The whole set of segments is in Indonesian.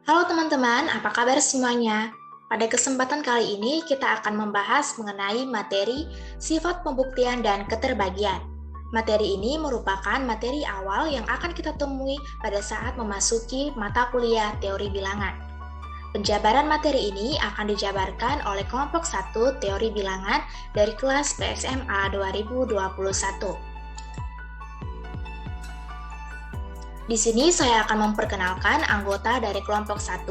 Halo teman-teman, apa kabar semuanya? Pada kesempatan kali ini kita akan membahas mengenai materi sifat pembuktian dan keterbagian. Materi ini merupakan materi awal yang akan kita temui pada saat memasuki mata kuliah teori bilangan. Penjabaran materi ini akan dijabarkan oleh kelompok 1 teori bilangan dari kelas PSMA 2021. Di sini saya akan memperkenalkan anggota dari kelompok 1,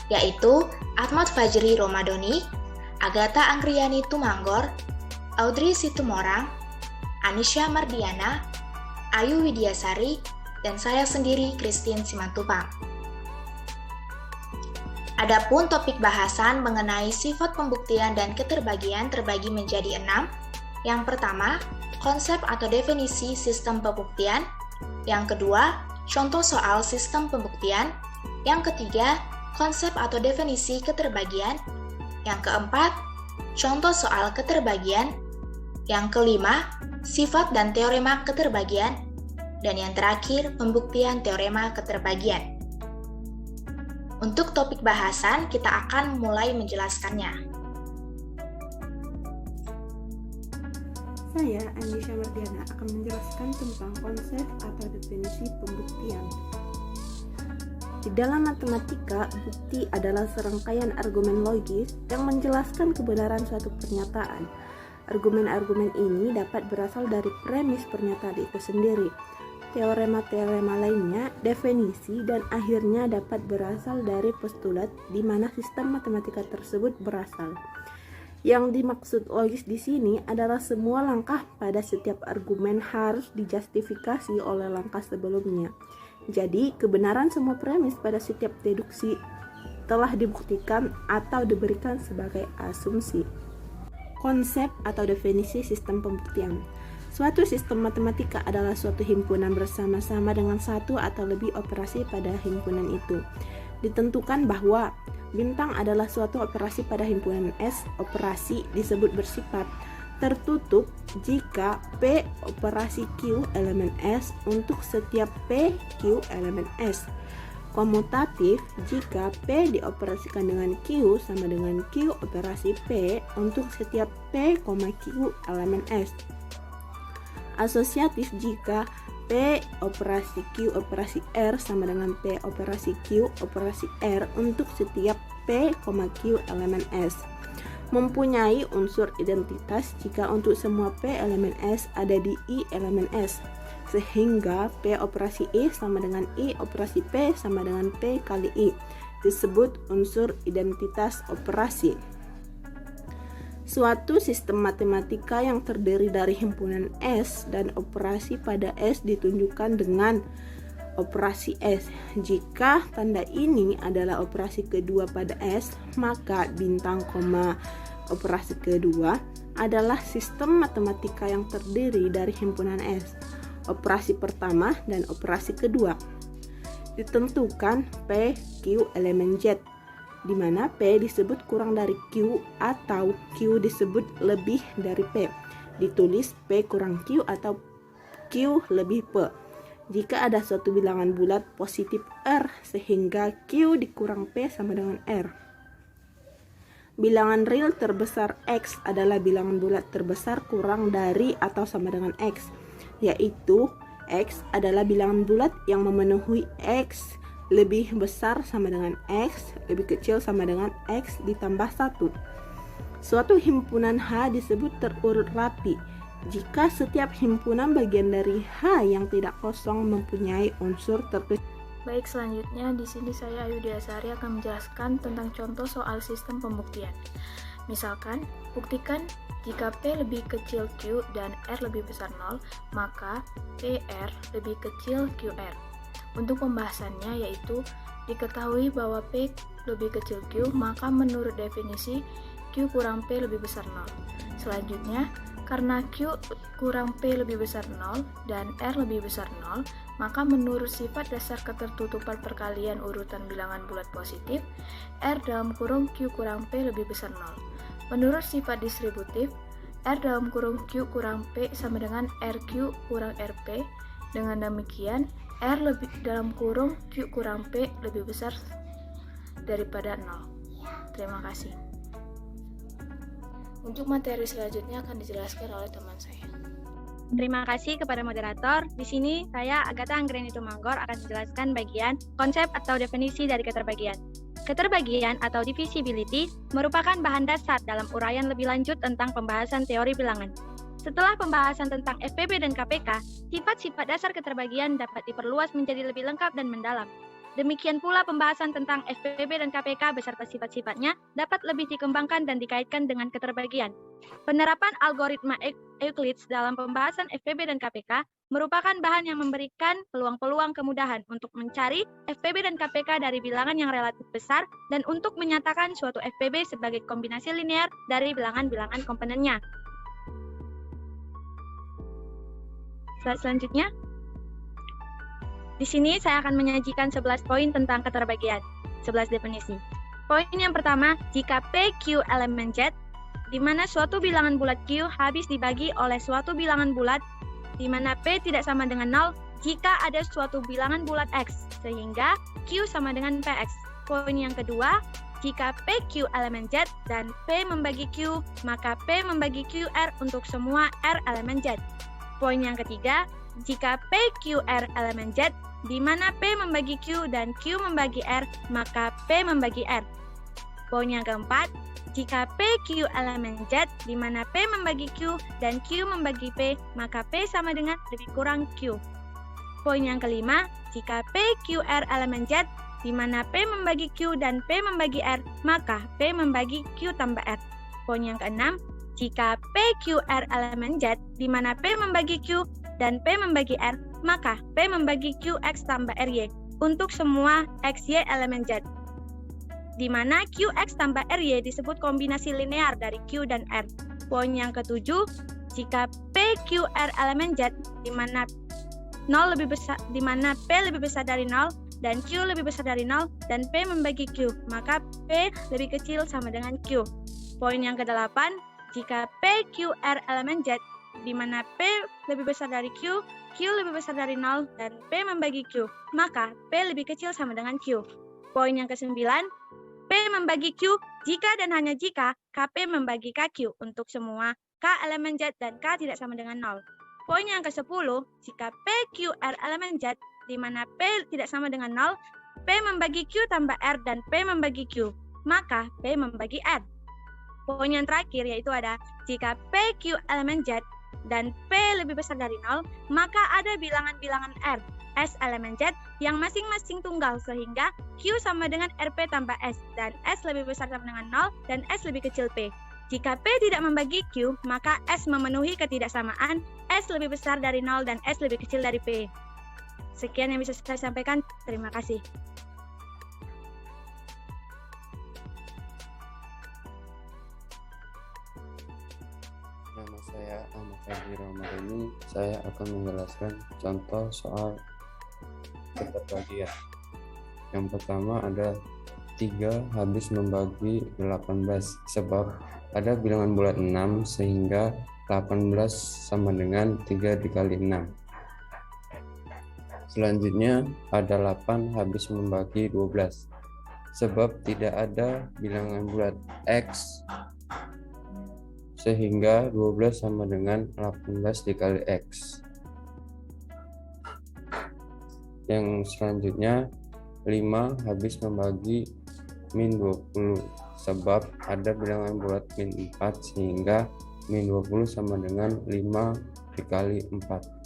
yaitu Ahmad Fajri Romadoni, Agatha Anggriani Tumanggor, Audrey Situmorang, Anisha Mardiana, Ayu Widiasari, dan saya sendiri Christine Simantupang. Adapun topik bahasan mengenai sifat pembuktian dan keterbagian terbagi menjadi 6. Yang pertama, konsep atau definisi sistem pembuktian. Yang kedua, contoh soal sistem pembuktian. Yang ketiga, konsep atau definisi keterbagian. Yang keempat, contoh soal keterbagian. Yang kelima, sifat dan teorema keterbagian. Dan yang terakhir, pembuktian teorema keterbagian. Untuk topik bahasan, kita akan mulai menjelaskannya. Saya, Anisha Mardiana, akan menjelaskan tentang konsep atau definisi pembuktian. Di dalam matematika, bukti adalah serangkaian argumen logis yang menjelaskan kebenaran suatu pernyataan. Argumen-argumen ini dapat berasal dari premis pernyataan itu sendiri, teorema-teorema lainnya, definisi, dan akhirnya dapat berasal dari postulat di mana sistem matematika tersebut berasal. Yang dimaksud logis di sini adalah semua langkah pada setiap argumen harus dijustifikasi oleh langkah sebelumnya. Jadi, kebenaran semua premis pada setiap deduksi telah dibuktikan atau diberikan sebagai asumsi. Konsep atau definisi sistem pembuktian. Suatu sistem matematika adalah suatu himpunan bersama-sama dengan satu atau lebih operasi pada himpunan itu. Ditentukan bahwa bintang adalah suatu operasi pada himpunan S. Operasi disebut bersifat tertutup jika P operasi Q elemen S untuk setiap P Q elemen S. Komutatif jika P dioperasikan dengan Q sama dengan Q operasi P untuk setiap P, Q elemen S. Asosiatif jika P operasi Q operasi R sama dengan P operasi Q operasi R untuk setiap P, Q elemen S. Mempunyai unsur identitas jika untuk semua P elemen S ada di I elemen S, sehingga P operasi I sama dengan I operasi P sama dengan P kali I, disebut unsur identitas operasi. Suatu sistem matematika yang terdiri dari himpunan S dan operasi pada S ditunjukkan dengan operasi S. Jika tanda ini adalah operasi kedua pada S, maka bintang koma operasi kedua adalah sistem matematika yang terdiri dari himpunan S, operasi pertama dan operasi kedua. Ditentukan P, Q elemen Z, di mana P disebut kurang dari Q atau Q disebut lebih dari P. Ditulis P kurang Q atau Q lebih P. Jika ada suatu bilangan bulat positif R sehingga Q dikurang P sama dengan R. Bilangan real terbesar X adalah bilangan bulat terbesar kurang dari atau sama dengan X, yaitu X adalah bilangan bulat yang memenuhi X lebih besar sama dengan X, lebih kecil sama dengan X ditambah 1. Suatu himpunan H disebut terurut rapi jika setiap himpunan bagian dari H yang tidak kosong mempunyai unsur terkecil. Baik, selanjutnya di sini saya Ayu Widiasari akan menjelaskan tentang contoh soal sistem pembuktian. Misalkan, buktikan jika P lebih kecil Q dan R lebih besar 0, maka PR lebih kecil QR. Untuk pembahasannya yaitu diketahui bahwa P lebih kecil Q, maka menurut definisi Q kurang P lebih besar 0. Selanjutnya, karena Q kurang P lebih besar 0 dan R lebih besar 0, maka menurut sifat dasar ketertutupan perkalian urutan bilangan bulat positif, R dalam kurung Q kurang P lebih besar 0. Menurut sifat distributif, R dalam kurung Q kurang P sama dengan RQ kurang RP. Dengan demikian, R lebih dalam kurung Q kurang P lebih besar daripada 0. Terima kasih. Untuk materi selanjutnya akan dijelaskan oleh teman saya. Terima kasih kepada moderator. Di sini saya, Agatha Anggreni Tumanggor, akan menjelaskan bagian konsep atau definisi dari keterbagian. Keterbagian atau divisibility merupakan bahan dasar dalam uraian lebih lanjut tentang pembahasan teori bilangan. Setelah pembahasan tentang FPB dan KPK, sifat-sifat dasar keterbagian dapat diperluas menjadi lebih lengkap dan mendalam. Demikian pula pembahasan tentang FPB dan KPK beserta sifat-sifatnya dapat lebih dikembangkan dan dikaitkan dengan keterbagian. Penerapan algoritma Euclides dalam pembahasan FPB dan KPK merupakan bahan yang memberikan peluang-peluang kemudahan untuk mencari FPB dan KPK dari bilangan yang relatif besar dan untuk menyatakan suatu FPB sebagai kombinasi linear dari bilangan-bilangan komponennya. Slide selanjutnya. Di sini saya akan menyajikan 11 poin tentang keterbagian, 11 definisi. Poin yang pertama, jika P, Q elemen Z, di mana suatu bilangan bulat Q habis dibagi oleh suatu bilangan bulat, di mana P tidak sama dengan 0, jika ada suatu bilangan bulat X, sehingga Q sama dengan PX. Poin yang kedua, jika PQ elemen Z dan P membagi Q, maka P membagi QR untuk semua R elemen Z. Poin yang ketiga, jika PQR elemen Z, di mana P membagi Q dan Q membagi R, maka P membagi R. Poin yang keempat, jika PQ elemen Z, di mana P membagi Q dan Q membagi P, maka P sama dengan lebih kurang Q. Poin yang kelima, jika PQR elemen Z, di mana P membagi Q dan P membagi R, maka P membagi Q tambah R. Poin yang keenam, jika PQR elemen Z, di mana P membagi Q dan P membagi R, maka P membagi QX tambah RY untuk semua XY elemen Z, di mana QX tambah RY disebut kombinasi linear dari Q dan R. Poin yang ketujuh, jika PQR elemen Z, di mana di mana P lebih besar dari 0 dan Q lebih besar dari 0 dan P membagi Q, maka P lebih kecil sama dengan Q. Poin yang kedelapan, jika PQR elemen Z, di mana P lebih besar dari Q, Q lebih besar dari 0, dan P membagi Q, maka P lebih kecil sama dengan Q. Poin yang kesembilan, P membagi Q jika dan hanya jika KP membagi KQ untuk semua K elemen Z dan K tidak sama dengan 0. Poin yang ke-10, jika PQR elemen Z, di mana P tidak sama dengan 0, P membagi Q tambah R dan P membagi Q, maka P membagi R. Poin yang terakhir yaitu ada, jika PQ elemen Z dan P lebih besar dari 0, maka ada bilangan-bilangan R, S elemen Z yang masing-masing tunggal sehingga Q sama dengan RP tambah S dan S lebih besar sama dengan 0 dan S lebih kecil P. Jika P tidak membagi Q, maka S memenuhi ketidaksamaan, S lebih besar dari 0 dan S lebih kecil dari P. Sekian yang bisa saya sampaikan, terima kasih. Nama saya Ahmad Fadli Ramadhani. Saya akan menjelaskan contoh soal keterbagian. Yang pertama ada 3 habis membagi 18, sebab ada bilangan bulat 6 sehingga 18 sama dengan 3 dikali 6. Selanjutnya ada 8 habis membagi 12, sebab tidak ada bilangan bulat X sehingga 12 sama dengan 18 dikali X. Yang selanjutnya 5 habis membagi min 20, sebab ada bilangan bulat min 4 sehingga min 20 sama dengan 5 dikali 4.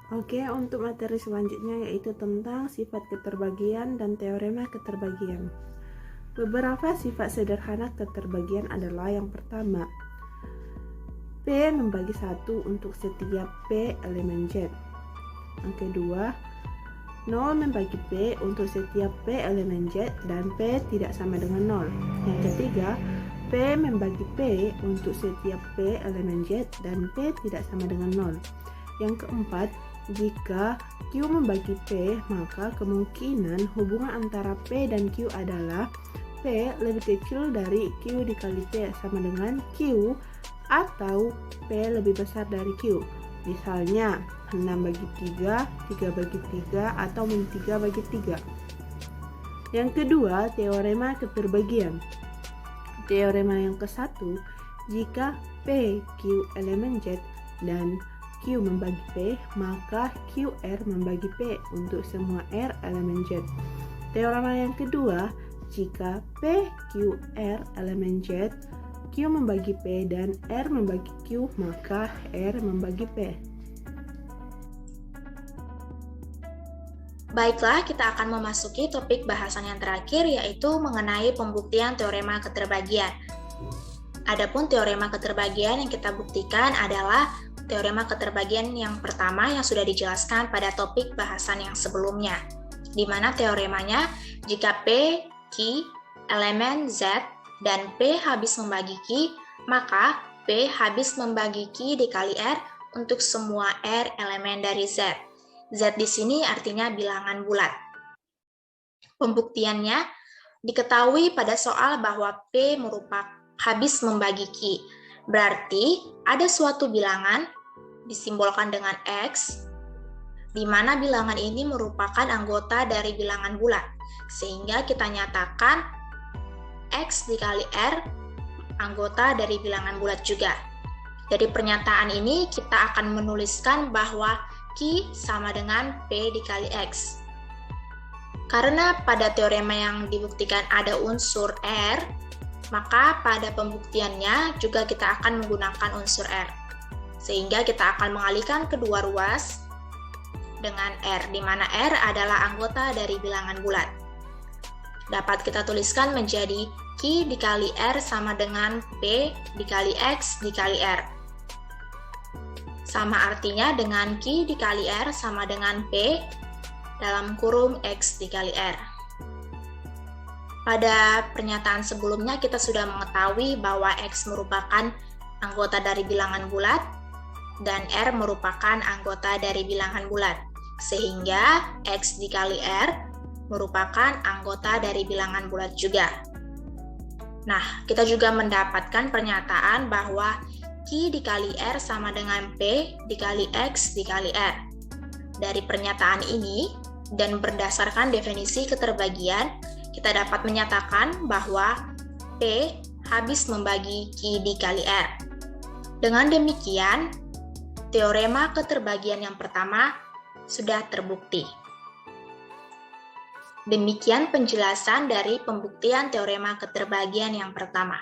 Oke, untuk materi selanjutnya yaitu tentang sifat keterbagian dan teorema keterbagian. Beberapa sifat sederhana keterbagian adalah yang pertama, P membagi 1 untuk setiap P elemen Z. Yang kedua, 0 membagi P untuk setiap P elemen Z dan P tidak sama dengan 0. Yang ketiga, P membagi P untuk setiap P elemen Z dan P tidak sama dengan 0. Yang keempat, jika Q membagi P, maka kemungkinan hubungan antara P dan Q adalah P lebih kecil dari Q dikali P sama dengan Q atau P lebih besar dari Q. Misalnya 6 bagi 3, 3 bagi 3, atau min 3 bagi 3. Yang kedua, teorema keterbagian. Teorema yang ke-1, jika P, Q elemen Z dan Q membagi P, maka QR membagi P untuk semua R elemen Z. Teorema yang kedua, jika P, Q, R elemen Z, Q membagi P dan R membagi Q, maka R membagi P. Baiklah, kita akan memasuki topik bahasan yang terakhir, yaitu mengenai pembuktian teorema keterbagian. Adapun teorema keterbagian yang kita buktikan adalah teorema keterbagian yang pertama yang sudah dijelaskan pada topik bahasan yang sebelumnya, di mana teoremanya jika P, Q, elemen Z, dan P habis membagi Q, maka P habis membagi Q dikali R untuk semua R elemen dari Z. Z di sini artinya bilangan bulat. Pembuktiannya diketahui pada soal bahwa P merupakan habis membagi Q. Berarti ada suatu bilangan disimbolkan dengan X, di mana bilangan ini merupakan anggota dari bilangan bulat. Sehingga kita nyatakan X dikali R anggota dari bilangan bulat juga. Dari pernyataan ini kita akan menuliskan bahwa Q sama dengan P dikali X. Karena pada teorema yang dibuktikan ada unsur R, maka pada pembuktiannya juga kita akan menggunakan unsur R. Sehingga kita akan mengalihkan kedua ruas dengan R, di mana R adalah anggota dari bilangan bulat. Dapat kita tuliskan menjadi Q dikali R sama dengan P dikali X dikali R. Sama artinya dengan Q dikali R sama dengan P dalam kurung X dikali R. Pada pernyataan sebelumnya kita sudah mengetahui bahwa X merupakan anggota dari bilangan bulat dan R merupakan anggota dari bilangan bulat. Sehingga X dikali R merupakan anggota dari bilangan bulat juga. Nah, kita juga mendapatkan pernyataan bahwa Q dikali R sama dengan P dikali X dikali R. Dari pernyataan ini dan berdasarkan definisi keterbagian, kita dapat menyatakan bahwa P habis membagi Q dikali R. Dengan demikian, teorema keterbagian yang pertama sudah terbukti. Demikian penjelasan dari pembuktian teorema keterbagian yang pertama.